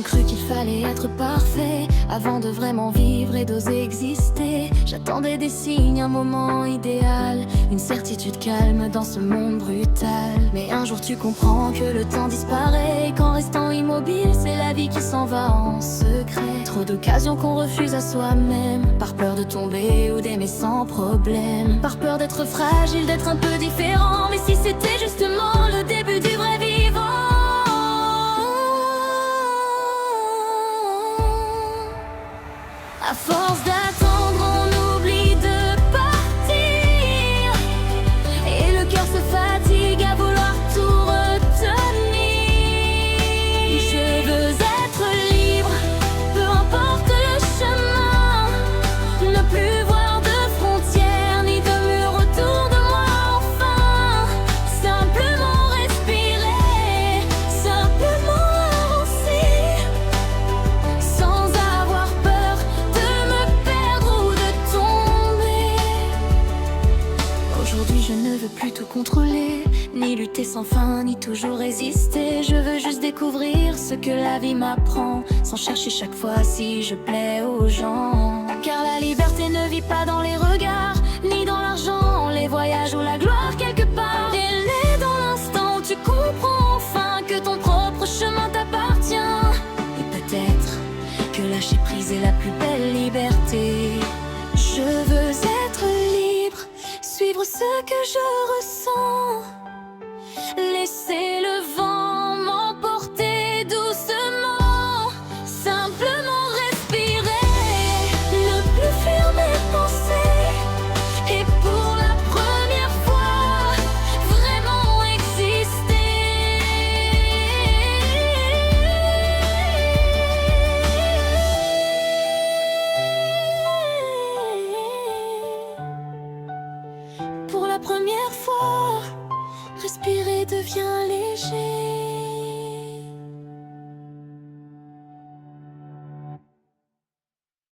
longtemps cru qu'il fallait être parfait avant de vraiment vivre et d'oser exister. J'attendais des signes, un moment idéal, une certitude calme dans ce monde brutal. Mais un jour tu comprends que le temps disparaît, qu'en restant immobile c'est la vie qui s'en va en secret. Trop d'occasions qu'on refuse à soi-même, par peur de tomber ou d'aimer sans problème, par peur d'être fragile, d'être un peu différent. Mais si c'était justement le début du vrai vivant. À force d'attendre, on oublie de partir, et le cœur se fatigue à vouloir tout retenir. Je veux être libre, peu importe le chemin, ne plus voir de frontières ni de murs autour de moi. Enfin, simplement respirer, simplement avancer, sans avoir peur de me perdre ou de tomber. Aujourd'hui je ne veux plus tout contrôler, ni lutter sans fin, ni toujours résister. Je veux juste découvrir ce que la vie m'apprend, sans chercher chaque fois si je plais aux gens. Car la liberté ne vit pas dans les regards, ni dans l'argent, les voyages ou la gloire quelque part. Elle est dans l'instant où tu comprends enfin que ton propre chemin t'appartient. Et peut-être que lâcher prise est la plus belle liberté. Je veux être libre, suivre ce que je ressens, laisser le vent m'emporter doucement, simplement respirer, ne plus fuir mes pensées, et pour la première fois, vraiment exister. Pour la première fois, respirer devient léger.